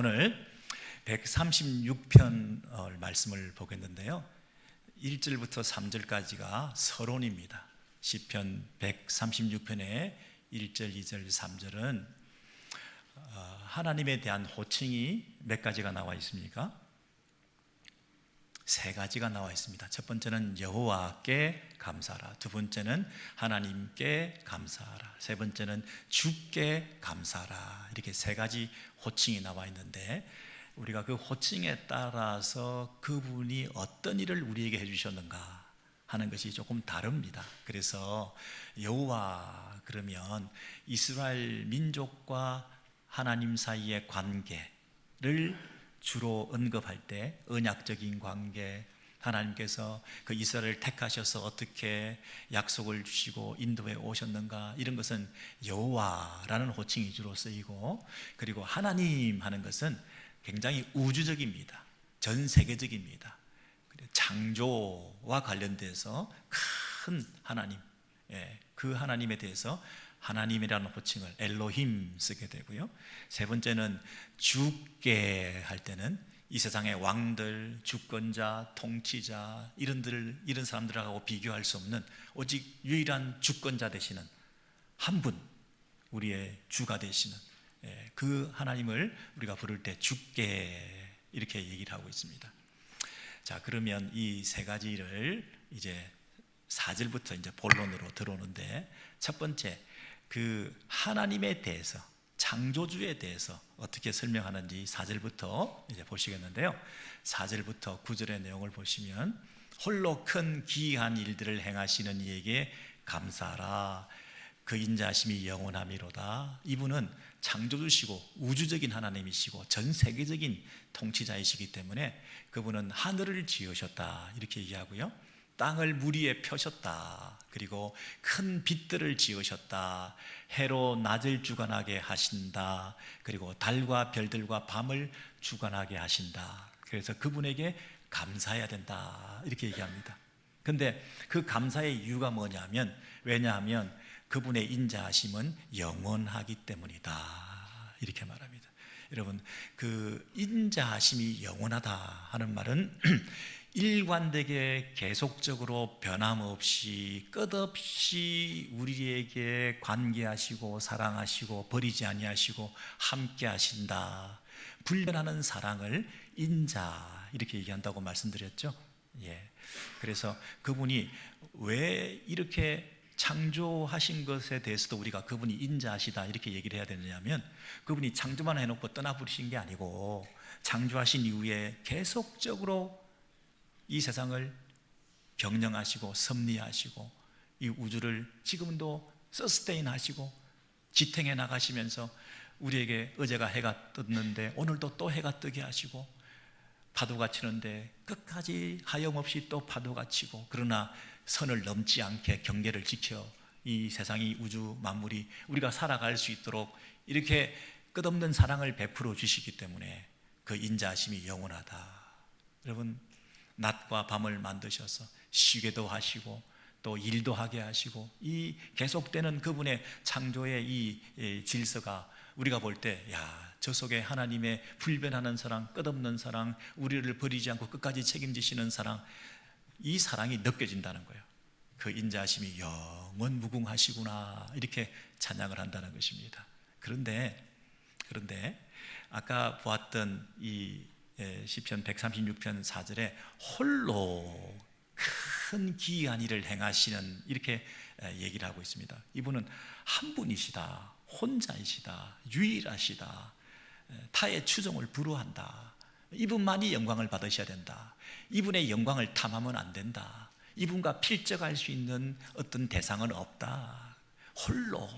오늘 136편 말씀을 보겠는데요. 1절부터 3절까지가 서론입니다. 시편 136편의 1절, 2절, 3절은 하나님에 대한 호칭이 몇 가지가 나와 있습니까? 세 가지가 나와 있습니다. 첫 번째는 여호와께 감사하라, 두 번째는 하나님께 감사하라, 세 번째는 주께 감사하라. 이렇게 세 가지 호칭이 나와 있는데 우리가 그 호칭에 따라서 그분이 어떤 일을 우리에게 해주셨는가 하는 것이 조금 다릅니다. 그래서 여호와 그러면 이스라엘 민족과 하나님 사이의 관계를 주로 언급할 때 언약적인 관계, 하나님께서 그 이스라엘을 택하셔서 어떻게 약속을 주시고 인도해 오셨는가, 이런 것은 여호와라는 호칭이 주로 쓰이고, 그리고 하나님 하는 것은 굉장히 우주적입니다. 전 세계적입니다. 창조와 관련돼서 큰 하나님, 그 하나님에 대해서 하나님이라는 호칭을 엘로힘 쓰게 되고요. 세 번째는 주께 할 때는 이 세상의 왕들, 주권자, 통치자 이런 사람들하고 비교할 수 없는 오직 유일한 주권자 되시는 한 분, 우리의 주가 되시는 그 하나님을 우리가 부를 때 주께 이렇게 얘기를 하고 있습니다. 자, 그러면 이 세 가지를 이제 4절부터 이제 본론으로 들어오는데, 첫 번째 그 하나님에 대해서, 창조주에 대해서 어떻게 설명하는지 4절부터 이제 보시겠는데요. 4절부터 9절의 내용을 보시면, 홀로 큰 기이한 일들을 행하시는 이에게 감사하라. 그 인자하심이 영원하미로다. 이분은 창조주시고 우주적인 하나님이시고 전 세계적인 통치자이시기 때문에 그분은 하늘을 지으셨다 이렇게 얘기하고요, 땅을 물 위에 펴셨다, 그리고 큰 빛들을 지으셨다, 해로 낮을 주관하게 하신다, 그리고 달과 별들과 밤을 주관하게 하신다. 그래서 그분에게 감사해야 된다 이렇게 얘기합니다. 근데 그 감사의 이유가 뭐냐면, 왜냐하면 그분의 인자하심은 영원하기 때문이다 이렇게 말합니다. 여러분, 그 인자하심이 영원하다 하는 말은 일관되게 계속적으로 변함없이 끝없이 우리에게 관계하시고 사랑하시고 버리지 아니하시고 함께 하신다, 불변하는 사랑을 인자 이렇게 얘기한다고 말씀드렸죠. 그래서 그분이 왜 이렇게 창조하신 것에 대해서도 우리가 그분이 인자하시다 이렇게 얘기를 해야 되느냐면, 그분이 창조만 해놓고 떠나버리신 게 아니고 창조하신 이후에 계속적으로 이 세상을 경영하시고 섭리하시고 이 우주를 지금도 서스테인 하시고 지탱해 나가시면서 우리에게 어제가 해가 떴는데 오늘도 또 해가 뜨게 하시고, 파도가 치는데 끝까지 하염없이 또 파도가 치고, 그러나 선을 넘지 않게 경계를 지켜 이 세상이, 우주 만물이 우리가 살아갈 수 있도록 이렇게 끝없는 사랑을 베풀어 주시기 때문에 그 인자하심이 영원하다. 여러분, 낮과 밤을 만드셔서 쉬게도 하시고 또 일도 하게 하시고, 이 계속되는 그분의 창조의 이 질서가 우리가 볼 때, 저 속에 하나님의 불변하는 사랑, 끝없는 사랑, 우리를 버리지 않고 끝까지 책임지시는 사랑, 이 사랑이 느껴진다는 거예요. 그 인자하심이 영원 무궁하시구나 이렇게 찬양을 한다는 것입니다. 그런데 아까 보았던 이 시편 136편 4절에 홀로 큰 기이한 일을 행하시는 이렇게 얘기를 하고 있습니다. 이분은 한 분이시다, 혼자이시다, 유일하시다, 타의 추종을 불허한다, 이분만이 영광을 받으셔야 된다, 이분의 영광을 탐하면 안 된다, 이분과 필적할 수 있는 어떤 대상은 없다, 홀로,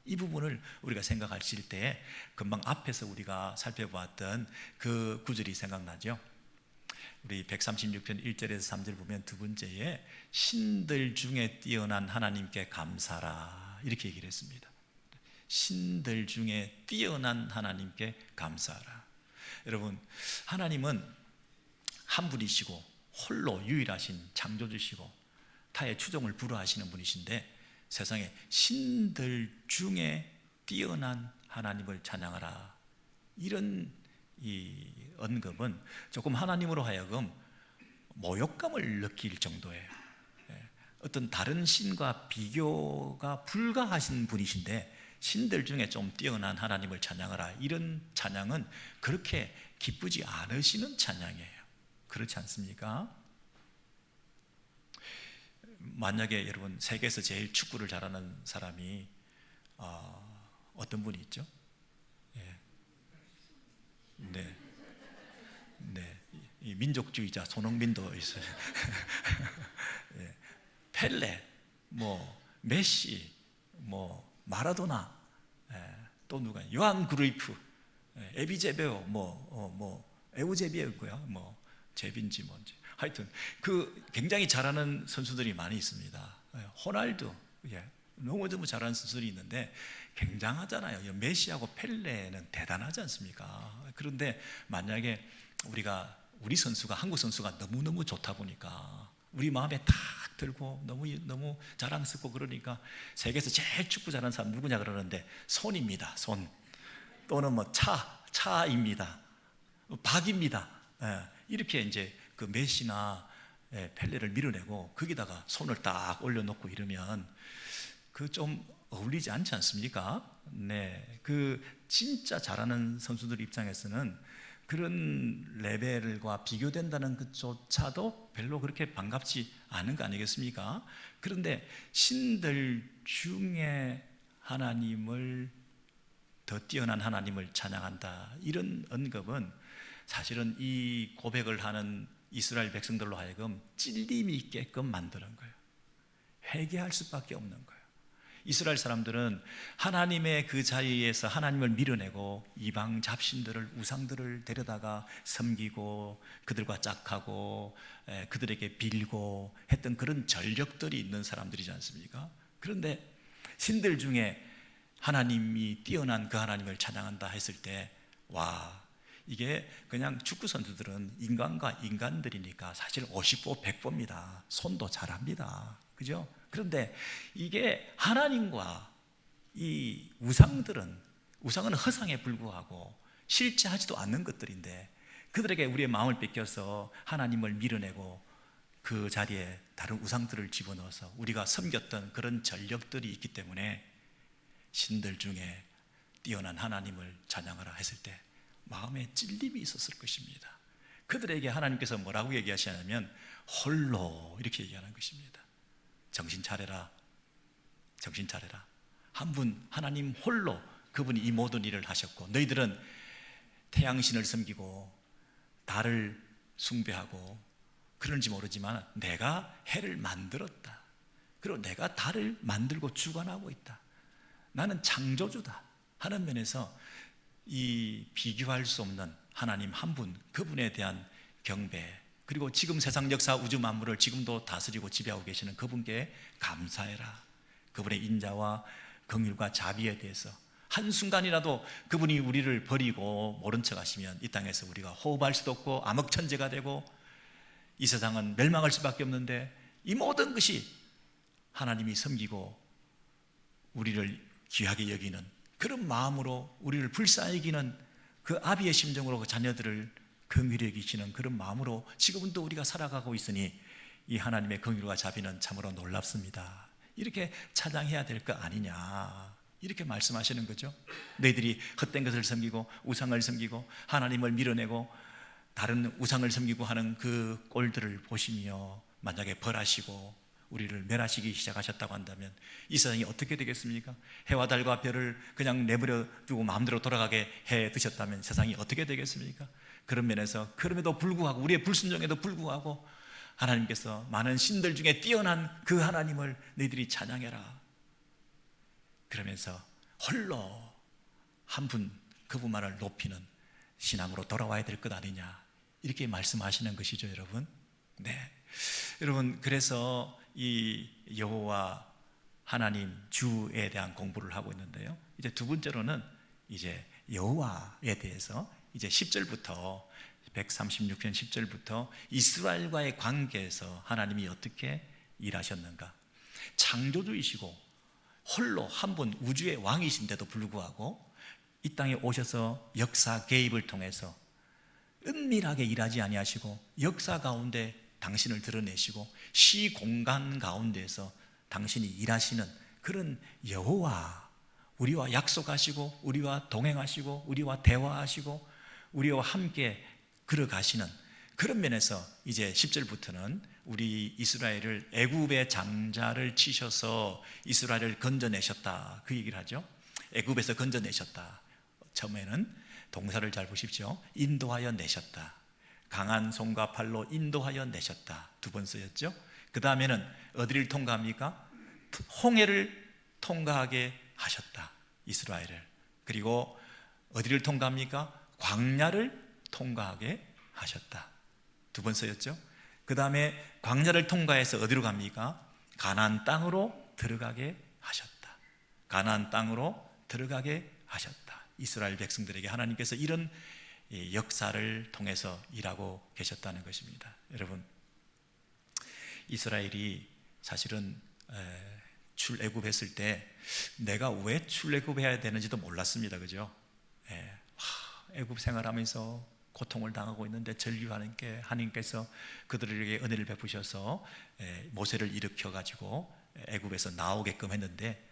이 부분을 우리가 생각하실 때 금방 앞에서 우리가 살펴보았던 그 구절이 생각나죠. 우리 136편 1절에서 3절 보면 두 번째에 신들 중에 뛰어난 하나님께 감사라 이렇게 얘기를 했습니다. 신들 중에 뛰어난 하나님께 감사하라. 여러분, 하나님은 한 분이시고 홀로 유일하신 창조주시고 타의 추종을 불허하시는 분이신데, 세상에 신들 중에 뛰어난 하나님을 찬양하라, 이런 이 언급은 조금 하나님으로 하여금 모욕감을 느낄 정도예요. 어떤 다른 신과 비교가 불가하신 분이신데 신들 중에 좀 뛰어난 하나님을 찬양하라, 이런 찬양은 그렇게 기쁘지 않으시는 찬양이에요. 그렇지 않습니까? 만약에 여러분 세계에서 제일 축구를 잘하는 사람이 어떤 분이 있죠? 예. 네, 네, 이 민족주의자 손흥민도 있어요. 예. 펠레, 뭐 메시, 뭐 마라도나, 또 누가 요한 그루이프, 에비제베오, 에우제비에고요, 뭐 제빈지 뭔지, 하여튼 그 굉장히 잘하는 선수들이 많이 있습니다. 호날두, 너무 잘하는 선수들이 있는데 굉장하잖아요. 메시하고 펠레는 대단하지 않습니까? 그런데 만약에 우리 선수가, 한국 선수가 너무너무 좋다 보니까 우리 마음에 탁 들고 너무 자랑스럽고, 그러니까 세계에서 제일 축구 잘하는 사람 누구냐 그러는데 손입니다. 손. 또는 뭐 차입니다. 박입니다. 이렇게 이제 그 메시나 펠레를 밀어내고 거기다가 손을 딱 올려놓고 이러면 그 좀 어울리지 않지 않습니까? 네, 그 진짜 잘하는 선수들 입장에서는 그런 레벨과 비교된다는 것조차도 별로 그렇게 반갑지 않은 거 아니겠습니까? 그런데 신들 중에 하나님을, 더 뛰어난 하나님을 찬양한다, 이런 언급은 사실은 이 고백을 하는 이스라엘 백성들로 하여금 찔림이 있게끔 만드는 거예요. 회개할 수밖에 없는 거예요. 이스라엘 사람들은 하나님의 그 자리에서 하나님을 밀어내고 이방 잡신들을, 우상들을 데려다가 섬기고 그들과 짝하고 그들에게 빌고 했던 그런 전력들이 있는 사람들이지 않습니까? 그런데 신들 중에 하나님이 뛰어난 그 하나님을 찬양한다 했을 때, 와, 이게 그냥 축구 선수들은 인간과 인간들이니까 사실 50보 100보입니다. 손도 잘합니다. 그죠? 그런데 이게 하나님과 이 우상은 허상에 불구하고 실제하지도 않는 것들인데 그들에게 우리의 마음을 뺏겨서 하나님을 밀어내고 그 자리에 다른 우상들을 집어넣어서 우리가 섬겼던 그런 전력들이 있기 때문에 신들 중에 뛰어난 하나님을 찬양하라 했을 때 마음에 찔림이 있었을 것입니다. 그들에게 하나님께서 뭐라고 얘기하시냐면 홀로 이렇게 얘기하는 것입니다. 정신 차려라. 정신 차려라. 한 분 하나님 홀로, 그분이 이 모든 일을 하셨고 너희들은 태양신을 섬기고 달을 숭배하고 그런지 모르지만 내가 해를 만들었다. 그리고 내가 달을 만들고 주관하고 있다. 나는 창조주다 하는 면에서 이 비교할 수 없는 하나님 한 분, 그분에 대한 경배, 그리고 지금 세상 역사 우주 만물을 지금도 다스리고 지배하고 계시는 그분께 감사해라. 그분의 인자와 긍휼과 자비에 대해서 한순간이라도 그분이 우리를 버리고 모른 척 하시면 이 땅에서 우리가 호흡할 수도 없고 암흑천재가 되고 이 세상은 멸망할 수밖에 없는데, 이 모든 것이 하나님이 섬기고 우리를 귀하게 여기는 그런 마음으로 우리를 불쌍히 여기는 그 아비의 심정으로 그 자녀들을 긍휼히 여기시는 그런 마음으로 지금도 우리가 살아가고 있으니 이 하나님의 긍휼과 자비는 참으로 놀랍습니다. 이렇게 찬양해야 될 거 아니냐, 이렇게 말씀하시는 거죠. 너희들이 헛된 것을 섬기고 우상을 섬기고 하나님을 밀어내고 다른 우상을 섬기고 하는 그 꼴들을 보시며 만약에 벌하시고 우리를 멸하시기 시작하셨다고 한다면 이 세상이 어떻게 되겠습니까? 해와 달과 별을 그냥 내버려 두고 마음대로 돌아가게 해 두셨다면 세상이 어떻게 되겠습니까? 그런 면에서 그럼에도 불구하고, 우리의 불순종에도 불구하고 하나님께서 많은 신들 중에 뛰어난 그 하나님을 너희들이 찬양해라. 그러면서 홀로 한 분, 그분만을 높이는 신앙으로 돌아와야 될 것 아니냐, 이렇게 말씀하시는 것이죠, 여러분. 네, 여러분, 그래서 이 여호와 하나님 주에 대한 공부를 하고 있는데요. 이제 두 번째로는 이제 여호와에 대해서 이제 10절부터 136편 10절부터 이스라엘과의 관계에서 하나님이 어떻게 일하셨는가, 창조주이시고 홀로 한 분 우주의 왕이신데도 불구하고 이 땅에 오셔서 역사 개입을 통해서 은밀하게 일하지 아니하시고 역사 가운데 당신을 드러내시고 시공간 가운데서 당신이 일하시는 그런 여호와, 우리와 약속하시고 우리와 동행하시고 우리와 대화하시고 우리와 함께 걸어가시는 그런 면에서 이제 10절부터는 우리 이스라엘을 애굽의 장자를 치셔서 이스라엘을 건져내셨다, 그 얘기를 하죠. 애굽에서 건져내셨다. 처음에는 동사를 잘 보십시오. 인도하여 내셨다. 강한 손과 팔로 인도하여 내셨다. 두 번 쓰였죠. 그 다음에는 어디를 통과합니까? 홍해를 통과하게 하셨다, 이스라엘을. 그리고 어디를 통과합니까? 광야를 통과하게 하셨다. 두 번 쓰였죠. 그 다음에 광야를 통과해서 어디로 갑니까? 가나안 땅으로 들어가게 하셨다. 가나안 땅으로 들어가게 하셨다. 이스라엘 백성들에게 하나님께서 이런 역사를 통해서 일하고 계셨다는 것입니다. 여러분, 이스라엘이 사실은 출애굽했을 때 내가 왜 출애굽해야 되는지도 몰랐습니다. 그죠? 애굽 생활하면서 고통을 당하고 있는데 전류하는게 하나님께서 그들에게 은혜를 베푸셔서 모세를 일으켜 가지고 애굽에서 나오게끔 했는데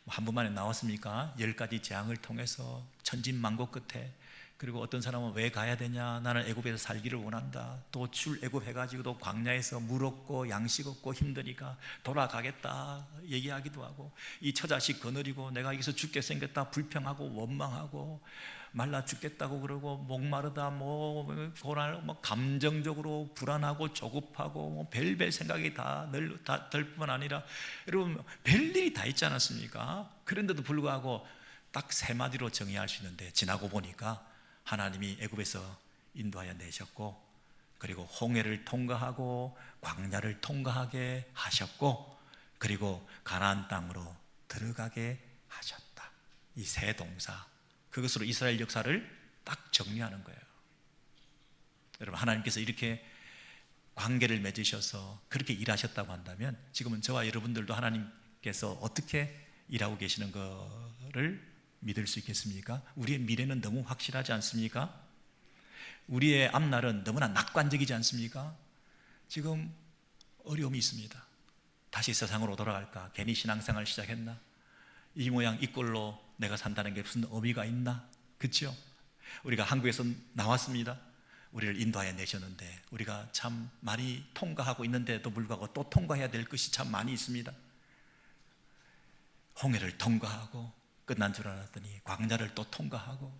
한 번만에 나왔습니까? 10가지 재앙을 통해서 천진만고 끝에. 그리고 어떤 사람은 왜 가야 되냐, 나는 애굽에서 살기를 원한다. 또 출애굽 해가지고 또 광야에서 물 없고 양식 없고 힘드니까 돌아가겠다 얘기하기도 하고, 이 처자식 거느리고 내가 여기서 죽게 생겼다 불평하고 원망하고 말라 죽겠다고 그러고 목마르다 고난, 감정적으로 불안하고 조급하고 별별 생각이 다 들 뿐만 아니라 여러분 별일이 다 있지 않았습니까? 그런데도 불구하고 딱 세 마디로 정의할 수 있는데, 지나고 보니까 하나님이 애굽에서 인도하여 내셨고, 그리고 홍해를 통과하고 광야를 통과하게 하셨고, 그리고 가나안 땅으로 들어가게 하셨다. 이 세 동사, 그것으로 이스라엘 역사를 딱 정리하는 거예요. 여러분, 하나님께서 이렇게 관계를 맺으셔서 그렇게 일하셨다고 한다면 지금은 저와 여러분들도 하나님께서 어떻게 일하고 계시는 거를 믿을 수 있겠습니까? 우리의 미래는 너무 확실하지 않습니까? 우리의 앞날은 너무나 낙관적이지 않습니까? 지금 어려움이 있습니다. 다시 세상으로 돌아갈까? 괜히 신앙생활 시작했나? 이 모양 이 꼴로 내가 산다는 게 무슨 의미가 있나? 그렇죠? 우리가 한국에서 나왔습니다. 우리를 인도하여 내셨는데 우리가 참 많이 통과하고 있는데도 불구하고 또 통과해야 될 것이 참 많이 있습니다. 홍해를 통과하고 끝난 줄 알았더니 광야를 또 통과하고,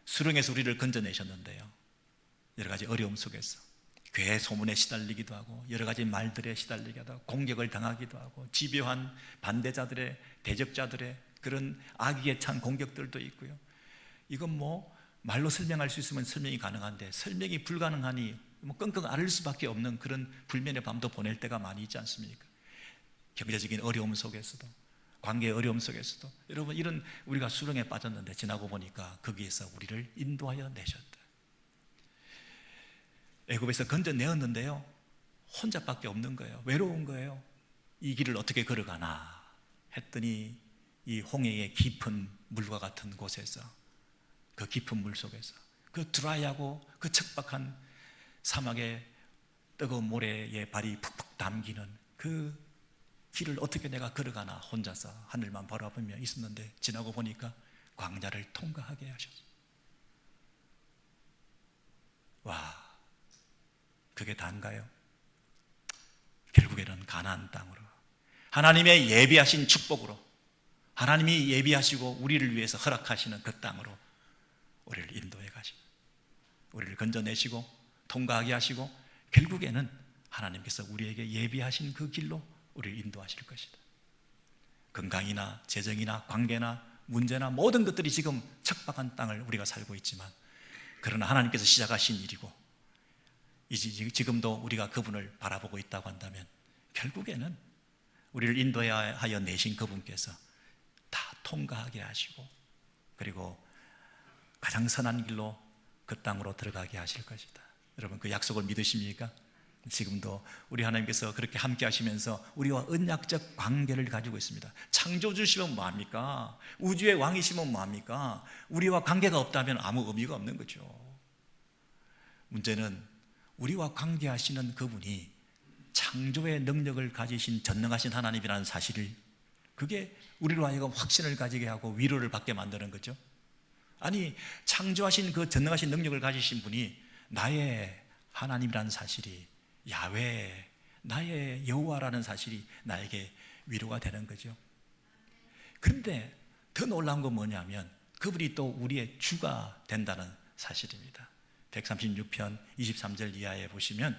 수렁에서 우리를 건져내셨는데요, 여러 가지 어려움 속에서 괴 소문에 시달리기도 하고 여러 가지 말들에 시달리기도 하고 공격을 당하기도 하고 집요한 반대자들의, 대적자들의 그런 악의에 찬 공격들도 있고요. 이건 말로 설명할 수 있으면 설명이 가능한데 설명이 불가능하니 끙끙 앓을 수밖에 없는 그런 불면의 밤도 보낼 때가 많이 있지 않습니까? 경제적인 어려움 속에서도, 관계의 어려움 속에서도. 여러분, 이런 우리가 수렁에 빠졌는데 지나고 보니까 거기에서 우리를 인도하여 내셨다. 애굽에서 건져내었는데요, 혼자밖에 없는 거예요. 외로운 거예요. 이 길을 어떻게 걸어가나 했더니 이 홍해의 깊은 물과 같은 곳에서, 그 깊은 물 속에서, 그 드라이하고 그 척박한 사막의 뜨거운 모래에 발이 푹푹 담기는 그 길을 어떻게 내가 걸어가나 혼자서 하늘만 바라보며 있었는데 지나고 보니까 광야를 통과하게 하셨어요. 와, 그게 다인가요? 결국에는 가나안 땅으로, 하나님의 예비하신 축복으로, 하나님이 예비하시고 우리를 위해서 허락하시는 그 땅으로 우리를 인도해 가시고 우리를 건져내시고 통과하게 하시고 결국에는 하나님께서 우리에게 예비하신 그 길로 우리를 인도하실 것이다. 건강이나 재정이나 관계나 문제나 모든 것들이 지금 척박한 땅을 우리가 살고 있지만, 그러나 하나님께서 시작하신 일이고 지금도 우리가 그분을 바라보고 있다고 한다면 결국에는 우리를 인도하여 내신 그분께서 다 통과하게 하시고 그리고 가장 선한 길로 그 땅으로 들어가게 하실 것이다. 여러분, 그 약속을 믿으십니까? 지금도 우리 하나님께서 그렇게 함께 하시면서 우리와 언약적 관계를 가지고 있습니다. 창조주시면 뭐합니까? 우주의 왕이시면 뭐합니까? 우리와 관계가 없다면 아무 의미가 없는 거죠. 문제는 우리와 관계하시는 그분이 창조의 능력을 가지신 전능하신 하나님이라는 사실을, 그게 우리로 하여금 확신을 가지게 하고 위로를 받게 만드는 거죠. 아니, 창조하신 그 전능하신 능력을 가지신 분이 나의 하나님이라는 사실이, 야훼, 나의 여호와라는 사실이 나에게 위로가 되는 거죠. 그런데 더 놀라운 건 뭐냐면 그분이 또 우리의 주가 된다는 사실입니다. 136편 23절 이하에 보시면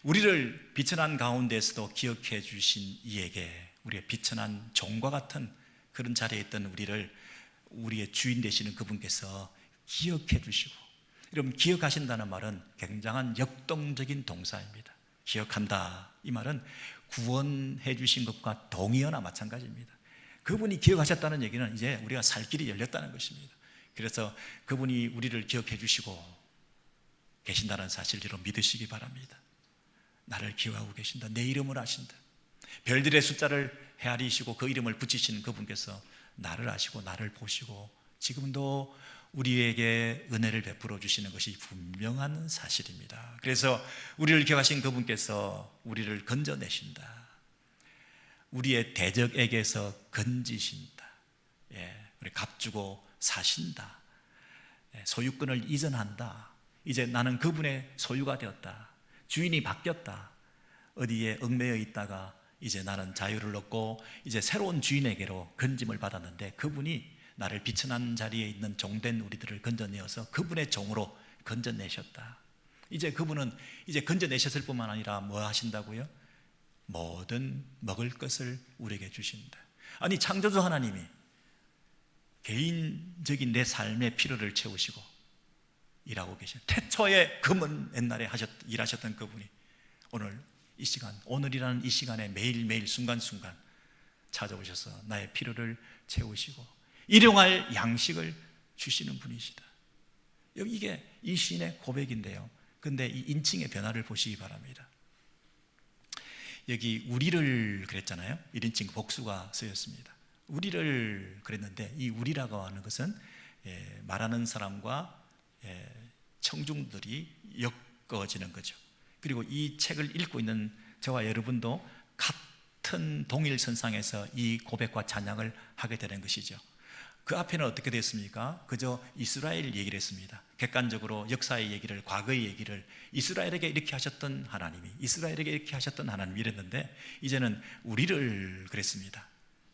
우리를 비천한 가운데서도 기억해 주신 이에게, 우리의 비천한 종과 같은 그런 자리에 있던 우리를 우리의 주인 되시는 그분께서 기억해 주시고, 여러분, 기억하신다는 말은 굉장한 역동적인 동사입니다. 기억한다, 이 말은 구원해 주신 것과 동의어나 마찬가지입니다. 그분이 기억하셨다는 얘기는 이제 우리가 살 길이 열렸다는 것입니다. 그래서 그분이 우리를 기억해 주시고 계신다는 사실로 믿으시기 바랍니다. 나를 기억하고 계신다, 내 이름을 아신다. 별들의 숫자를 헤아리시고 그 이름을 붙이시는 그분께서 나를 아시고 나를 보시고 지금도 우리에게 은혜를 베풀어 주시는 것이 분명한 사실입니다. 그래서 우리를 기억하신 그분께서 우리를 건져내신다, 우리의 대적에게서 건지신다, 우리 값주고 사신다, 소유권을 이전한다, 이제 나는 그분의 소유가 되었다, 주인이 바뀌었다, 어디에 얽매여 있다가 이제 나는 자유를 얻고 이제 새로운 주인에게로 건짐을 받았는데 그분이 나를 비천한 자리에 있는 종된 우리들을 건져내어서 그분의 종으로 건져내셨다. 이제 그분은 이제 건져내셨을 뿐만 아니라 뭐 하신다고요? 모든 먹을 것을 우리에게 주신다. 아니, 창조주 하나님이 개인적인 내 삶의 필요를 채우시고 일하고 계신, 태초에 금은 옛날에 일하셨던 그분이 오늘 이 시간, 오늘이라는 이 시간에 매일매일 순간순간 찾아오셔서 나의 필요를 채우시고 일용할 양식을 주시는 분이시다. 여기 이게 이 시인의 고백인데요. 근데 이 인칭의 변화를 보시기 바랍니다. 여기 우리를 그랬잖아요. 1인칭 복수가 쓰였습니다. 우리를 그랬는데 이 우리라고 하는 것은 말하는 사람과 청중들이 엮어지는 거죠. 그리고 이 책을 읽고 있는 저와 여러분도 같은 동일선상에서 이 고백과 찬양을 하게 되는 것이죠. 그 앞에는 어떻게 됐습니까? 그저 이스라엘 얘기를 했습니다. 객관적으로 역사의 얘기를, 과거의 얘기를, 이스라엘에게 이렇게 하셨던 하나님이, 이스라엘에게 이렇게 하셨던 하나님이 이랬는데 이제는 우리를 그랬습니다.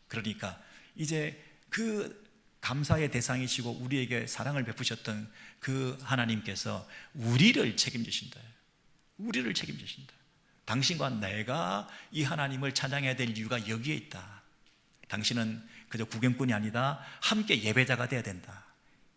그러니까 이제 그 감사의 대상이시고 우리에게 사랑을 베푸셨던 그 하나님께서 우리를 책임지신다. 우리를 책임지신다. 당신과 내가 이 하나님을 찬양해야 될 이유가 여기에 있다. 당신은 그저 구경꾼이 아니다, 함께 예배자가 돼야 된다.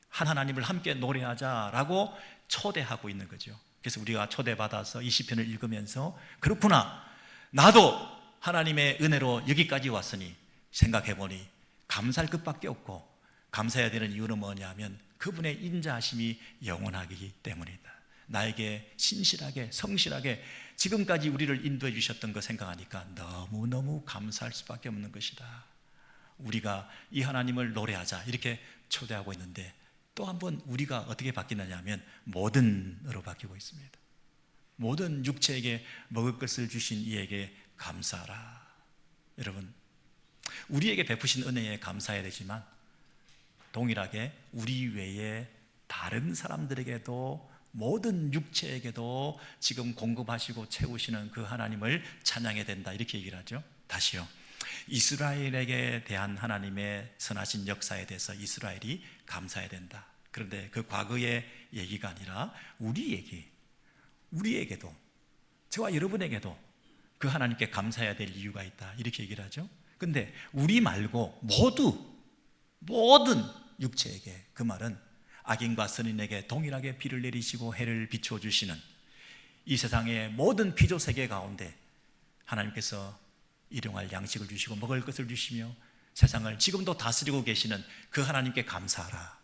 한 하나님을 함께 노래하자라고 초대하고 있는 거죠. 그래서 우리가 초대받아서 이 시편을 읽으면서 그렇구나, 나도 하나님의 은혜로 여기까지 왔으니 생각해보니 감사할 것밖에 없고, 감사해야 되는 이유는 뭐냐면 그분의 인자하심이 영원하기 때문이다. 나에게 신실하게 성실하게 지금까지 우리를 인도해 주셨던 거 생각하니까 너무너무 감사할 수밖에 없는 것이다. 우리가 이 하나님을 노래하자 이렇게 초대하고 있는데 또 한번 우리가 어떻게 바뀌느냐 하면 모든으로 바뀌고 있습니다. 모든 육체에게 먹을 것을 주신 이에게 감사하라. 여러분, 우리에게 베푸신 은혜에 감사해야 되지만 동일하게 우리 외에 다른 사람들에게도, 모든 육체에게도 지금 공급하시고 채우시는 그 하나님을 찬양해야 된다, 이렇게 얘기를 하죠. 다시요, 이스라엘에게 대한 하나님의 선하신 역사에 대해서 이스라엘이 감사해야 된다. 그런데 그 과거의 얘기가 아니라 우리에게도, 저와 여러분에게도 그 하나님께 감사해야 될 이유가 있다, 이렇게 얘기를 하죠. 근데 우리 말고 모든 육체에게, 그 말은 악인과 선인에게 동일하게 비를 내리시고 해를 비추어 주시는 이 세상의 모든 피조 세계 가운데 하나님께서 일용할 양식을 주시고 먹을 것을 주시며 세상을 지금도 다스리고 계시는 그 하나님께 감사하라.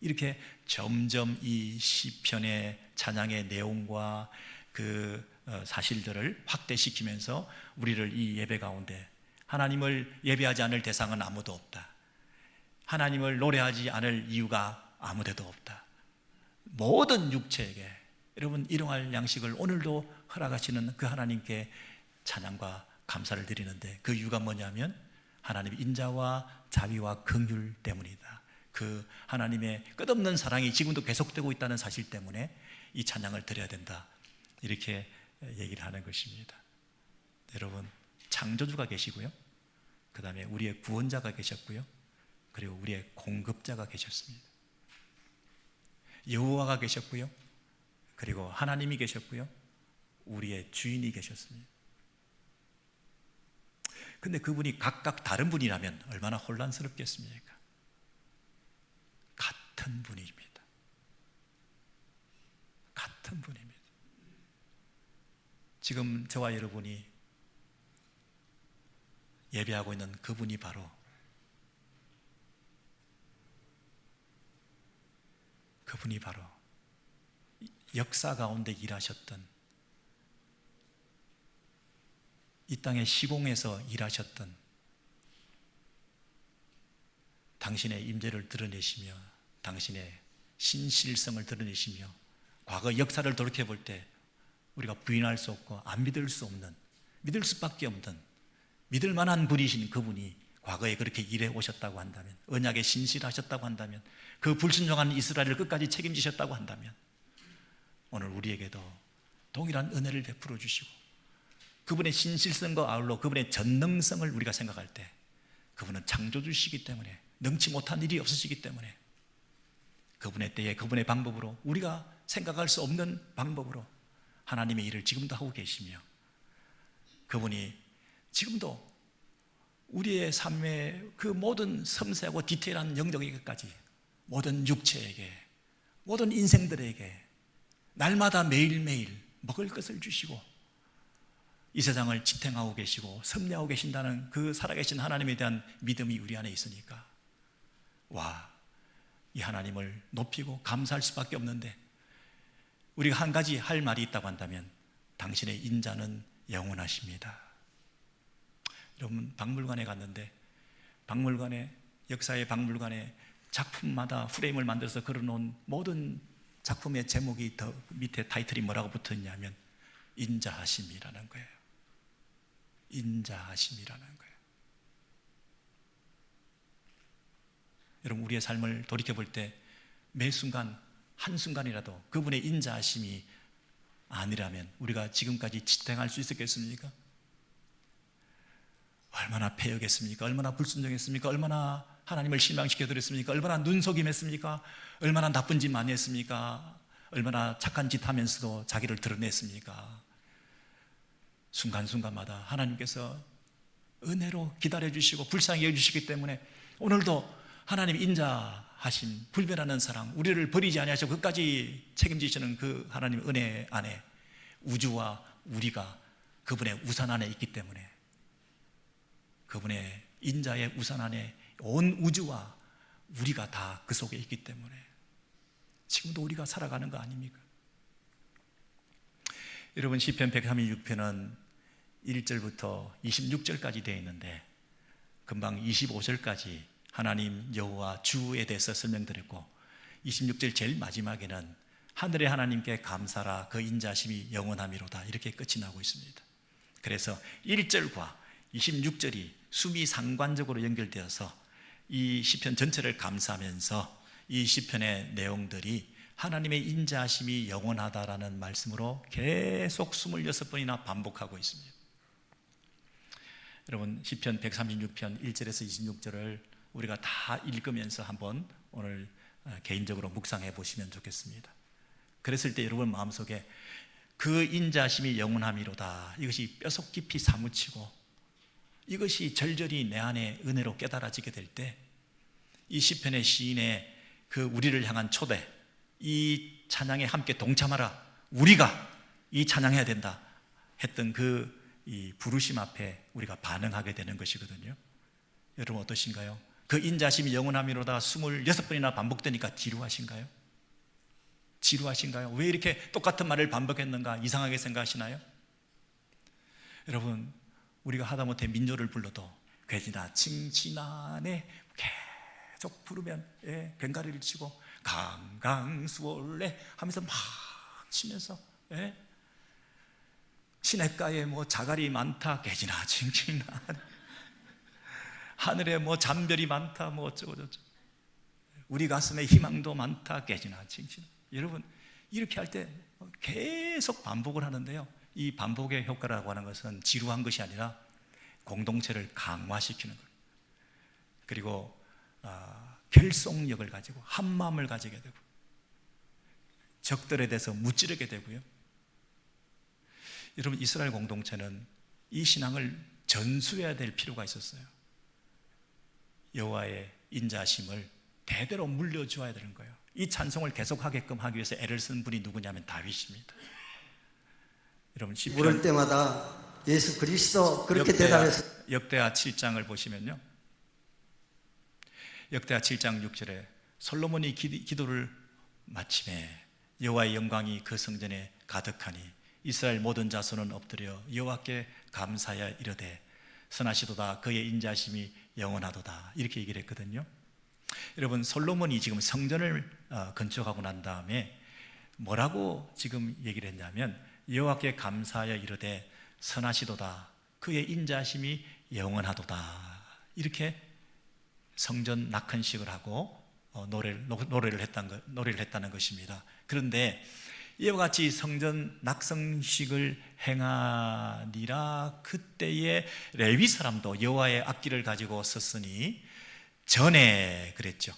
이렇게 점점 이 시편의 찬양의 내용과 그 사실들을 확대시키면서 우리를 이 예배 가운데 하나님을 예배하지 않을 대상은 아무도 없다. 하나님을 노래하지 않을 이유가 아무데도 없다. 모든 육체에게 여러분 일용할 양식을 오늘도 허락하시는 그 하나님께 찬양과 감사를 드리는데 그 이유가 뭐냐면 하나님의 인자와 자비와 긍휼 때문이다. 그 하나님의 끝없는 사랑이 지금도 계속되고 있다는 사실 때문에 이 찬양을 드려야 된다. 이렇게 얘기를 하는 것입니다. 여러분 창조주가 계시고요, 그 다음에 우리의 구원자가 계셨고요, 그리고 우리의 공급자가 계셨습니다. 여호와가 계셨고요, 그리고 하나님이 계셨고요, 우리의 주인이 계셨습니다. 근데 그분이 각각 다른 분이라면 얼마나 혼란스럽겠습니까? 같은 분입니다. 같은 분입니다. 지금 저와 여러분이 예배하고 있는 그분이 바로 역사 가운데 일하셨던, 이 땅의 시공에서 일하셨던 당신의 임재를 드러내시며 당신의 신실성을 드러내시며 과거 역사를 돌이켜볼 때 우리가 부인할 수 없고 안 믿을 수 없는, 믿을 수밖에 없는 믿을 만한 분이신 그분이 과거에 그렇게 일해 오셨다고 한다면, 언약에 신실하셨다고 한다면, 그 불순종한 이스라엘을 끝까지 책임지셨다고 한다면 오늘 우리에게도 동일한 은혜를 베풀어 주시고 그분의 신실성과 아울러 그분의 전능성을 우리가 생각할 때 그분은 창조주시기 때문에 능치 못한 일이 없으시기 때문에 그분의 때에 그분의 방법으로 우리가 생각할 수 없는 방법으로 하나님의 일을 지금도 하고 계시며 그분이 지금도 우리의 삶의 그 모든 섬세하고 디테일한 영역에게까지 모든 육체에게 모든 인생들에게 날마다 매일매일 먹을 것을 주시고 이 세상을 지탱하고 계시고 섭리하고 계신다는 그 살아계신 하나님에 대한 믿음이 우리 안에 있으니까 와, 이 하나님을 높이고 감사할 수밖에 없는데 우리가 한 가지 할 말이 있다고 한다면 당신의 인자는 영원하십니다. 여러분 박물관에 갔는데 역사의 박물관에 작품마다 프레임을 만들어서 걸어놓은 모든 작품의 제목이 더 밑에 타이틀이 뭐라고 붙어있냐면 인자하심이라는 거예요. 인자하심이라는 거예요. 여러분 우리의 삶을 돌이켜볼 때 매 순간 한순간이라도 그분의 인자하심이 아니라면 우리가 지금까지 지탱할 수 있었겠습니까? 얼마나 패역했습니까? 얼마나 불순종했습니까? 얼마나 하나님을 실망시켜드렸습니까? 얼마나 눈속임했습니까? 얼마나 나쁜 짓 많이 했습니까? 얼마나 착한 짓 하면서도 자기를 드러냈습니까? 순간순간마다 하나님께서 은혜로 기다려주시고 불쌍히 여겨주시기 때문에 오늘도 하나님 인자하심, 불변하는 사랑, 우리를 버리지 아니하시고 끝까지 책임지시는 그 하나님의 은혜 안에 우주와 우리가 그분의 우산 안에 있기 때문에 그분의 인자의 우산 안에 온 우주와 우리가 다 그 속에 있기 때문에 지금도 우리가 살아가는 거 아닙니까? 여러분 시편 136편은 1절부터 26절까지 되어 있는데 금방 25절까지 하나님 여호와 주에 대해서 설명드렸고 26절 제일 마지막에는 하늘의 하나님께 감사라 그 인자심이 영원함이로다 이렇게 끝이 나고 있습니다. 그래서 1절과 26절이 수미 상관적으로 연결되어서 이 시편 전체를 감사하면서 이 시편의 내용들이 하나님의 인자하심이 영원하다라는 말씀으로 계속 26번이나 반복하고 있습니다. 여러분 시편 136편 1절에서 26절을 우리가 다 읽으면서 한번 오늘 개인적으로 묵상해 보시면 좋겠습니다. 그랬을 때 여러분 마음속에 그 인자심이 영원함이로다 이것이 뼈속 깊이 사무치고 이것이 절절히 내 안에 은혜로 깨달아지게 될 때 이 시편의 시인의 그 우리를 향한 초대, 이 찬양에 함께 동참하라, 우리가 이 찬양해야 된다 했던 그 이 부르심 앞에 우리가 반응하게 되는 것이거든요. 여러분 어떠신가요? 그 인자심이 영원함이로다 26번이나 반복되니까 지루하신가요? 왜 이렇게 똑같은 말을 반복했는가 이상하게 생각하시나요? 여러분, 우리가 하다못해 민요를 불러도 괴지나 칭칭하네 계속 부르면 꽹과리를 치고 강강수월래 하면서 막 치면서 시냇가에 뭐 자갈이 많다 괴지나 칭칭하네, 하늘에 뭐 잠별이 많다 뭐 어쩌고 저쩌고, 우리 가슴에 희망도 많다 괴지나 칭칭. 여러분, 이렇게 할 때 계속 반복을 하는데요, 이 반복의 효과라고 하는 것은 지루한 것이 아니라 공동체를 강화시키는 거예요. 그리고 결속력을 가지고 한 마음을 가지게 되고 적들에 대해서 무찌르게 되고요. 여러분, 이스라엘 공동체는 이 신앙을 전수해야 될 필요가 있었어요. 여호와의 인자하심을 대대로 물려주어야 되는 거예요. 이 찬송을 계속하게끔 하기 위해서 애를 쓴 분이 누구냐면 다윗입니다. 여러분, 물을 때마다 예수 그리스도 그렇게 대답해서 역대하 7장을 보시면요, 역대하 7장 6절에 솔로몬이 기도를 마침에 여호와의 영광이 그 성전에 가득하니 이스라엘 모든 자손은 엎드려 여호와께 감사하여 이르되 선하시도다 그의 인자하심이 영원하도다, 이렇게 얘기를 했거든요. 여러분, 솔로몬이 지금 성전을 건축하고 난 다음에 뭐라고 지금 얘기를 했냐면 여호와께 감사하여 이르되 선하시도다 그의 인자하심이 영원하도다, 이렇게 성전 낙헌식을 하고 노래를 했다는 것입니다. 그런데 이와 같이 성전 낙성식을 행하니라 그때의 레위 사람도 여호와의 악기를 가지고 섰으니, 전에 그랬죠.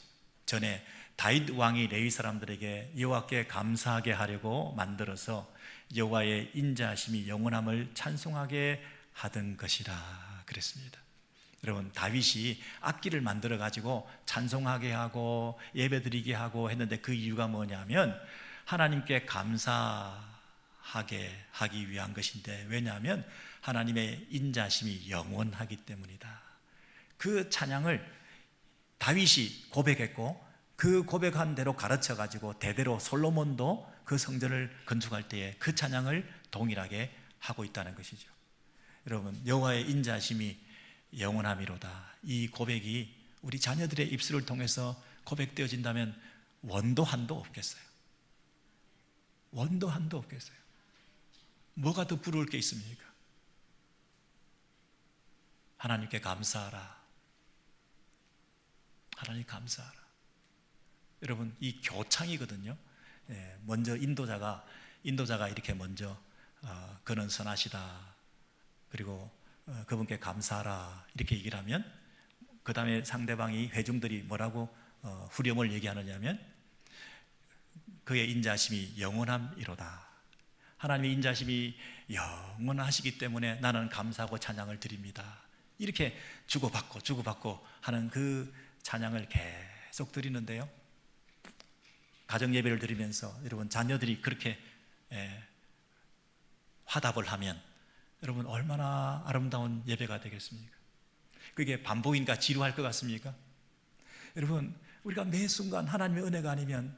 전에 다윗 왕이 레위 사람들에게 여호와께 감사하게 하려고 만들어서 여호와의 인자하심이 영원함을 찬송하게 하던 것이라 그랬습니다. 여러분, 다윗이 악기를 만들어 가지고 찬송하게 하고 예배드리게 하고 했는데 그 이유가 뭐냐면 하나님께 감사하게 하기 위한 것인데, 왜냐하면 하나님의 인자심이 영원하기 때문이다. 그 찬양을 다윗이 고백했고 그 고백한 대로 가르쳐 가지고 대대로 솔로몬도 그 성전을 건축할 때에 그 찬양을 동일하게 하고 있다는 것이죠. 여러분, 여호와의 인자심이 영원함이로다, 이 고백이 우리 자녀들의 입술을 통해서 고백되어진다면 원도 한도 없겠어요. 원도 한도 없겠어요. 뭐가 더 부러울 게 있습니까? 하나님께 감사하라. 하나님 감사하라. 여러분, 이 교창이거든요. 먼저 인도자가 이렇게 먼저 그는 선하시다, 그리고 그분께 감사하라 이렇게 얘기를 하면 그 다음에 상대방이 회중들이 뭐라고 후렴을 얘기하느냐면 그의 인자심이 영원함이로다. 하나님의 인자심이 영원하시기 때문에 나는 감사하고 찬양을 드립니다. 이렇게 주고받고 하는 그 찬양을 계속 드리는데요, 가정 예배를 드리면서 여러분 자녀들이 그렇게 화답을 하면 여러분 얼마나 아름다운 예배가 되겠습니까? 그게 반복인가 지루할 것 같습니까? 여러분, 우리가 매 순간 하나님의 은혜가 아니면,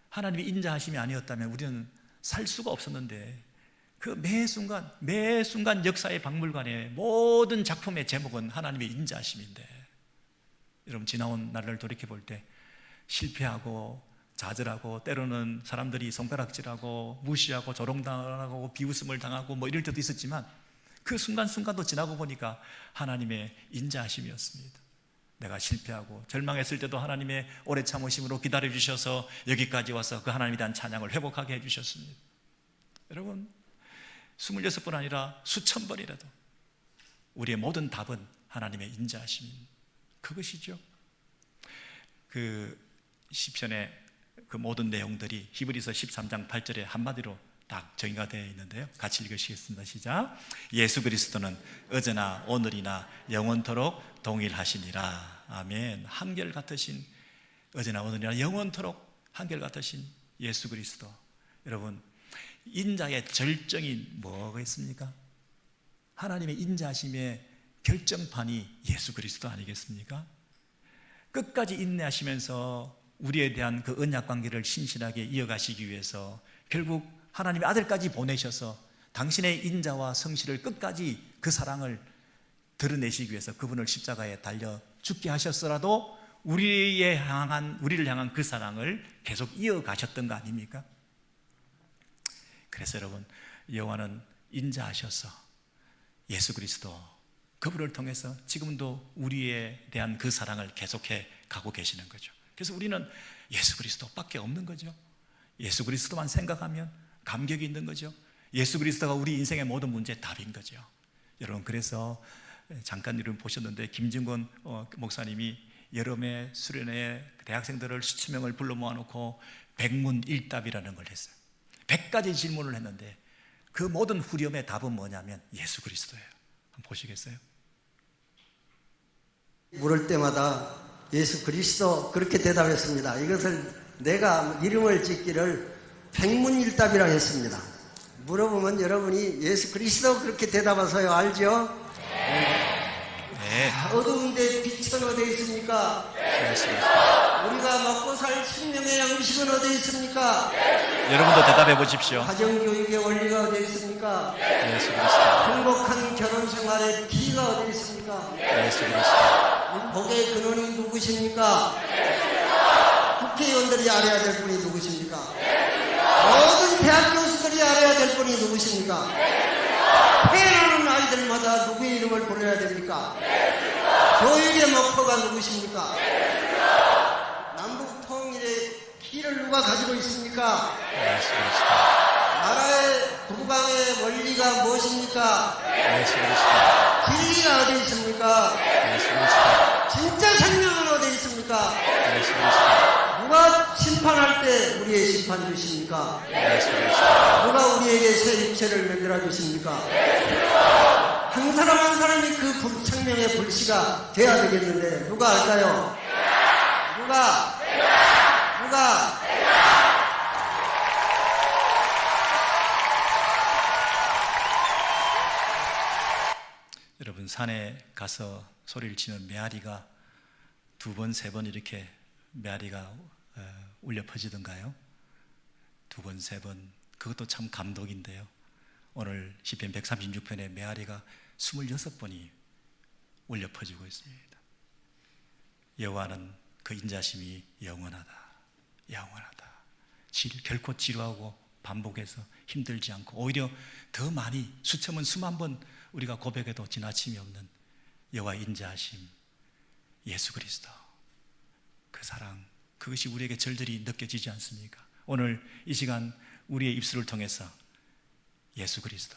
하나님의 인자하심이 아니었다면 우리는 살 수가 없었는데, 그 매 순간 역사의 박물관의 모든 작품의 제목은 하나님의 인자하심인데, 여러분 지나온 날을 돌이켜 볼 때 실패하고 좌절하고 때로는 사람들이 손가락질하고 무시하고 조롱당하고 비웃음을 당하고 뭐 이럴 때도 있었지만 그 순간순간도 지나고 보니까 하나님의 인자하심이었습니다. 내가 실패하고 절망했을 때도 하나님의 오래 참으심으로 기다려주셔서 여기까지 와서 그 하나님에 대한 찬양을 회복하게 해주셨습니다. 여러분, 26번 아니라 수천 번이라도 우리의 모든 답은 하나님의 인자하심, 그것이죠. 그 시편의 그 모든 내용들이 히브리서 13장 8절에 한마디로 딱 정의가 되어 있는데요, 같이 읽으시겠습니다. 시작. 예수 그리스도는 어제나 오늘이나 영원토록 동일하시니라. 아멘. 한결같으신, 어제나 오늘이나 영원토록 한결같으신 예수 그리스도. 여러분, 인자의 절정이 뭐가 있습니까? 하나님의 인자하심의 결정판이 예수 그리스도 아니겠습니까? 끝까지 인내하시면서 우리에 대한 그 언약 관계를 신실하게 이어가시기 위해서 결국 하나님의 아들까지 보내셔서 당신의 인자와 성실을 끝까지 그 사랑을 드러내시기 위해서 그분을 십자가에 달려 죽게 하셨더라도 우리를 향한 그 사랑을 계속 이어가셨던 거 아닙니까? 그래서 여러분, 여호와는 인자하셔서 예수 그리스도 그분을 통해서 지금도 우리에 대한 그 사랑을 계속해 가고 계시는 거죠. 그래서 우리는 예수 그리스도밖에 없는 거죠. 예수 그리스도만 생각하면 감격이 있는 거죠. 예수 그리스도가 우리 인생의 모든 문제의 답인 거죠. 여러분, 그래서 잠깐 이런 보셨는데 김진권 목사님이 여름에 수련회 대학생들을 수천 명을 불러 모아놓고 백문일답이라는 걸 했어요. 100가지 질문을 했는데 그 모든 후렴의 답은 뭐냐면 예수 그리스도예요. 한번 보시겠어요? 물을 때마다 예수 그리스도 그렇게 대답했습니다. 이것을 내가 이름을 짓기를 백문일답이라고 했습니다. 물어보면 여러분이 예수 그리스도 그렇게 대답하세요. 알죠? 네. 어두운데 빛은 어디 있습니까? 예수 그리스도. 우리가 먹고 살 생명의 양식은 어디 있습니까? 여러분도 대답해 보십시오. 가정교육의 원리가 어디 있습니까? 예수 그리스도. 행복한 결혼생활의 기가 어디 있습니까? 예수 그리스도. 복의 근원이 누구십니까? 국회의원들이 알아야 될 분이 누구십니까? 모든 대학 교수들이 알아야 될 분이 누구십니까? 태어나는 아이들마다 누구의 이름을 불러야 됩니까? 교육의 목표가 누구십니까? 남북 통일의 길을 누가 가지고 있습니까? 예수 그리스도. 나라의 국방의 원리가 무엇입니까? 예수 그리스도. 진리가 어디 있습니까? 예수 그리스도. 진짜 생명은 어디 있습니까? 예수 그리스도. 누가 심판할 때 우리의 심판 주십니까? 예수 그리스도. 누가 우리에게 새 육체를 만들어 주십니까? 한 사람 한 사람이 그 생명의 불씨가 돼야 되겠는데 누가 알까요? 누가? 여러분, 산에 가서 소리를 치는 메아리가 두 번, 세 번 이렇게 메아리가 울려 퍼지던가요? 두 번, 세 번. 그것도 참 감독인데요. 오늘 시편 136편의 메아리가 26번이 울려 퍼지고 있습니다. 여호와는 그 인자심이 영원하다. 결코 지루하고 반복해서 힘들지 않고 오히려 더 많이 수천번 수만 번 우리가 고백해도 지나침이 없는 여호와의 인자하심, 예수 그리스도 그 사랑, 그것이 우리에게 절절히 느껴지지 않습니까? 오늘 이 시간 우리의 입술을 통해서 예수 그리스도,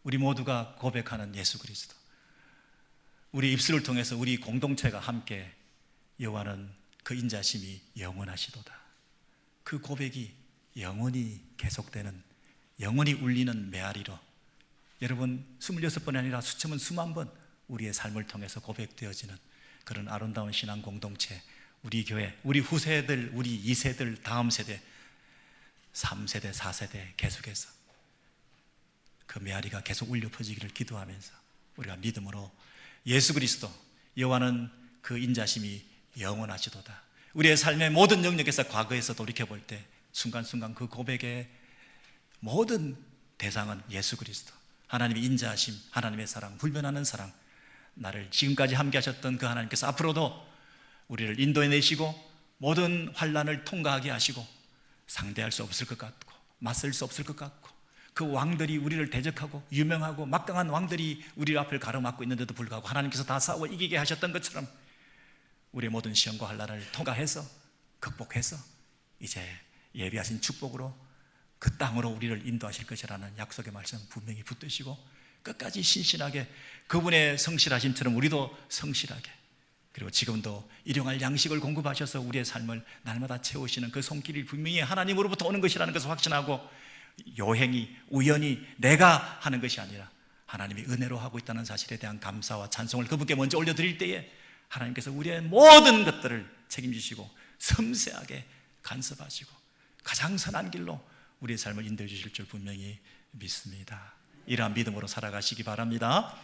우리 모두가 고백하는 예수 그리스도, 우리 입술을 통해서 우리 공동체가 함께 여호와는 그 인자심이 영원하시도다. 그 고백이 영원히 계속되는, 영원히 울리는 메아리로 여러분 26번이 아니라 수천 번 수만 번 우리의 삶을 통해서 고백되어지는 그런 아름다운 신앙 공동체, 우리 교회, 우리 후세들, 우리 2세들, 다음 세대, 3세대, 4세대 계속해서 그 메아리가 계속 울려 퍼지기를 기도하면서 우리가 믿음으로 예수 그리스도, 여호와는 그 인자심이 영원하시도다. 우리의 삶의 모든 영역에서 과거에서 돌이켜볼 때 순간순간 그 고백의 모든 대상은 예수 그리스도, 하나님의 인자하심, 하나님의 사랑, 불변하는 사랑, 나를 지금까지 함께 하셨던 그 하나님께서 앞으로도 우리를 인도해내시고 모든 환난을 통과하게 하시고 상대할 수 없을 것 같고 맞설 수 없을 것 같고 그 왕들이 우리를 대적하고 유명하고 막강한 왕들이 우리 앞을 가로막고 있는데도 불구하고 하나님께서 다 싸워 이기게 하셨던 것처럼 우리의 모든 시험과 환난을 통과해서 극복해서 이제 예비하신 축복으로 그 땅으로 우리를 인도하실 것이라는 약속의 말씀 분명히 붙드시고 끝까지 신실하게 그분의 성실하심처럼 우리도 성실하게, 그리고 지금도 일용할 양식을 공급하셔서 우리의 삶을 날마다 채우시는 그 손길이 분명히 하나님으로부터 오는 것이라는 것을 확신하고 요행이 우연히 내가 하는 것이 아니라 하나님이 은혜로 하고 있다는 사실에 대한 감사와 찬송을 그분께 먼저 올려드릴 때에 하나님께서 우리의 모든 것들을 책임지시고 섬세하게 간섭하시고 가장 선한 길로 우리의 삶을 인도해 주실 줄 분명히 믿습니다. 이러한 믿음으로 살아가시기 바랍니다.